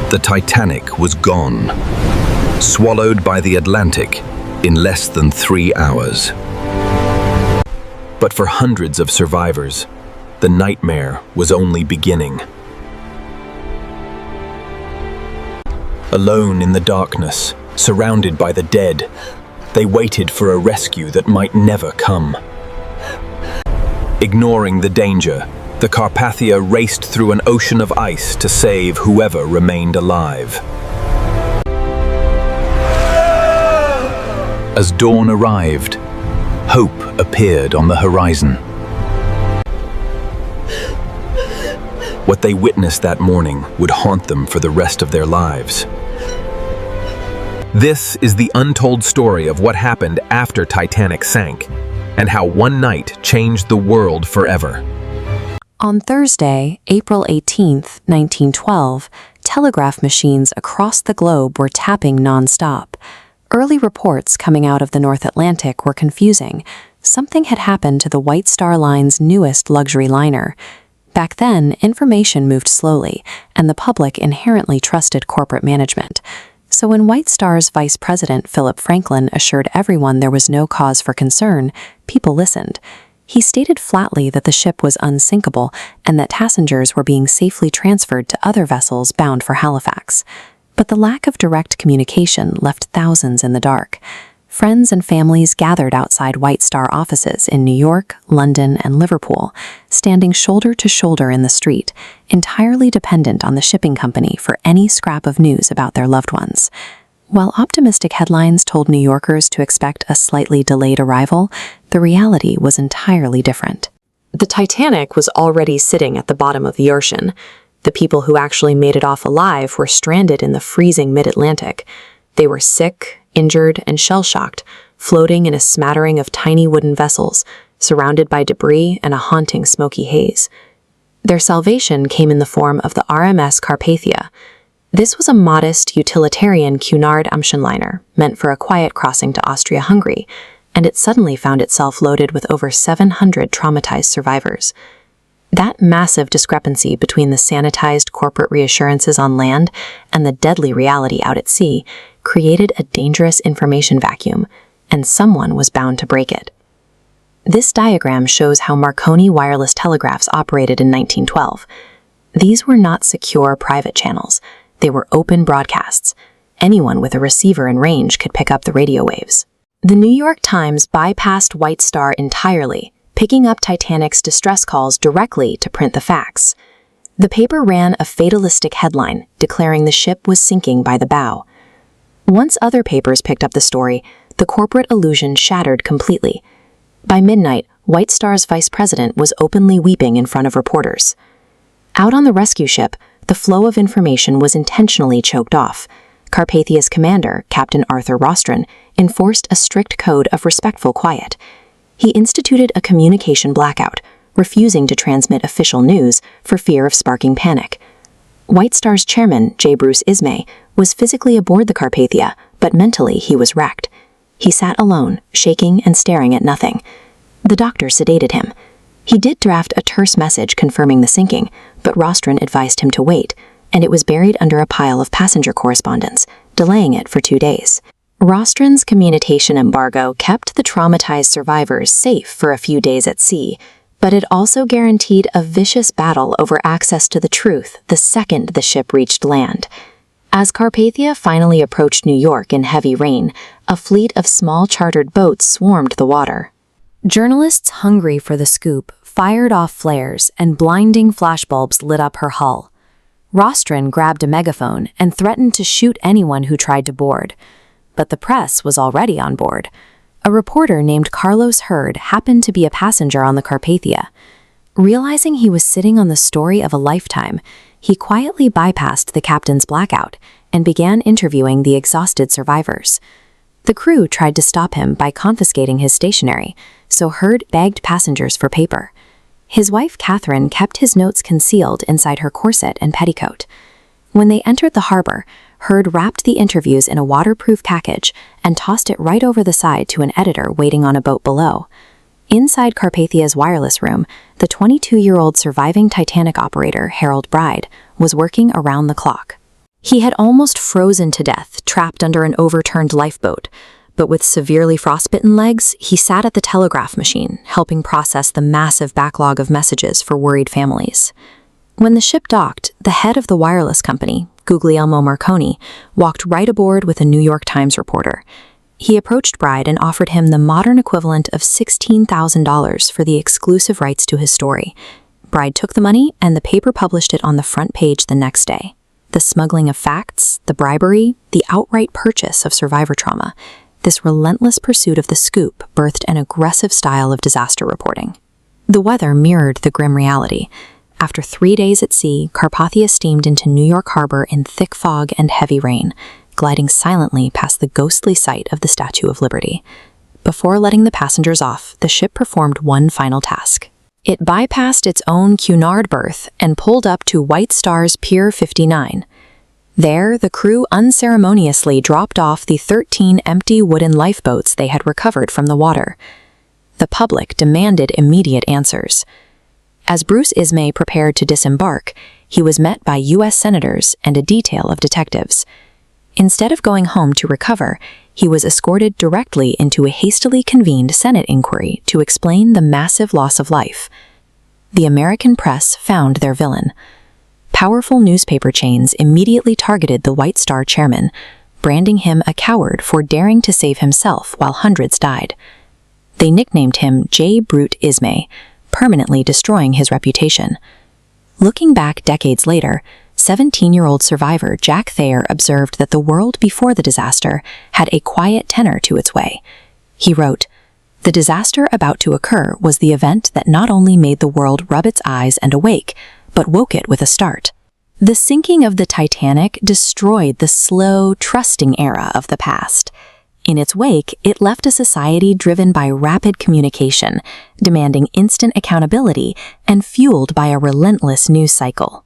The Titanic was gone, swallowed by the Atlantic in less than 3 hours. But for hundreds of survivors, the nightmare was only beginning. Alone in the darkness, surrounded by the dead, they waited for a rescue that might never come. Ignoring the danger, the Carpathia raced through an ocean of ice to save whoever remained alive. As dawn arrived, hope appeared on the horizon. What they witnessed that morning would haunt them for the rest of their lives. This is the untold story of what happened after Titanic sank, and how one night changed the world forever. On Thursday, April 18, 1912, telegraph machines across the globe were tapping non-stop. Early reports coming out of the North Atlantic were confusing. Something had happened to the White Star Line's newest luxury liner. Back then, information moved slowly, and the public inherently trusted corporate management. So when White Star's Vice President Philip Franklin assured everyone there was no cause for concern, people listened. He stated flatly that the ship was unsinkable and that passengers were being safely transferred to other vessels bound for Halifax. But the lack of direct communication left thousands in the dark. Friends and families gathered outside White Star offices in New York, London, and Liverpool, standing shoulder to shoulder in the street, entirely dependent on the shipping company for any scrap of news about their loved ones. While optimistic headlines told New Yorkers to expect a slightly delayed arrival, the reality was entirely different. The Titanic was already sitting at the bottom of the ocean. The people who actually made it off alive were stranded in the freezing mid-Atlantic. They were sick, injured, and shell-shocked, floating in a smattering of tiny wooden vessels, surrounded by debris and a haunting smoky haze. Their salvation came in the form of the RMS Carpathia. This was a modest, utilitarian Cunard Amshin liner, meant for a quiet crossing to Austria-Hungary, and it suddenly found itself loaded with over 700 traumatized survivors. That massive discrepancy between the sanitized corporate reassurances on land and the deadly reality out at sea created a dangerous information vacuum, and someone was bound to break it. This diagram shows how Marconi wireless telegraphs operated in 1912. These were not secure private channels. They were open broadcasts. Anyone with a receiver in range could pick up the radio waves. The New York Times bypassed White Star entirely, picking up Titanic's distress calls directly to print the facts. The paper ran a fatalistic headline declaring the ship was sinking by the bow. Once other papers picked up the story, the corporate illusion shattered completely. By midnight, White Star's vice president was openly weeping in front of reporters. Out on the rescue ship, the flow of information was intentionally choked off. Carpathia's commander, Captain Arthur Rostron, enforced a strict code of respectful quiet. He instituted a communication blackout, refusing to transmit official news for fear of sparking panic. White Star's chairman, J. Bruce Ismay, was physically aboard the Carpathia, but mentally he was wrecked. He sat alone, shaking and staring at nothing. The doctor sedated him. He did draft a terse message confirming the sinking, but Rostron advised him to wait, and it was buried under a pile of passenger correspondence, delaying it for 2 days. Rostron's communication embargo kept the traumatized survivors safe for a few days at sea, but it also guaranteed a vicious battle over access to the truth the second the ship reached land. As Carpathia finally approached New York in heavy rain, a fleet of small chartered boats swarmed the water. Journalists hungry for the scoop fired off flares, and blinding flashbulbs lit up her hull. Rostron grabbed a megaphone and threatened to shoot anyone who tried to board. But the press was already on board. A reporter named Carlos Hurd happened to be a passenger on the Carpathia. Realizing he was sitting on the story of a lifetime, he quietly bypassed the captain's blackout and began interviewing the exhausted survivors. The crew tried to stop him by confiscating his stationery, so Hurd begged passengers for paper. His wife, Catherine, kept his notes concealed inside her corset and petticoat. When they entered the harbor, Hurd wrapped the interviews in a waterproof package and tossed it right over the side to an editor waiting on a boat below. Inside Carpathia's wireless room, the 22-year-old surviving Titanic operator, Harold Bride, was working around the clock. He had almost frozen to death, trapped under an overturned lifeboat, but with severely frostbitten legs, he sat at the telegraph machine, helping process the massive backlog of messages for worried families. When the ship docked, the head of the wireless company, Guglielmo Marconi, walked right aboard with a New York Times reporter. He approached Bride and offered him the modern equivalent of $16,000 for the exclusive rights to his story. Bride took the money, and the paper published it on the front page the next day. The smuggling of facts, the bribery, the outright purchase of survivor trauma, this relentless pursuit of the scoop birthed an aggressive style of disaster reporting. The weather mirrored the grim reality. After 3 days at sea, Carpathia steamed into New York Harbor in thick fog and heavy rain, gliding silently past the ghostly site of the Statue of Liberty. Before letting the passengers off, the ship performed one final task. It bypassed its own Cunard berth and pulled up to White Star's Pier 59. There, the crew unceremoniously dropped off the 13 empty wooden lifeboats they had recovered from the water. The public demanded immediate answers. As Bruce Ismay prepared to disembark, he was met by U.S. senators and a detail of detectives. Instead of going home to recover, he was escorted directly into a hastily convened Senate inquiry to explain the massive loss of life. The American press found their villain. Powerful newspaper chains immediately targeted the White Star chairman, branding him a coward for daring to save himself while hundreds died. They nicknamed him J. Brute Ismay, permanently destroying his reputation. Looking back decades later, 17-year-old survivor Jack Thayer observed that the world before the disaster had a quiet tenor to its way. He wrote, "The disaster about to occur was the event that not only made the world rub its eyes and awake, but woke it with a start. The sinking of the Titanic destroyed the slow, trusting era of the past. In its wake, it left a society driven by rapid communication, demanding instant accountability, and fueled by a relentless news cycle.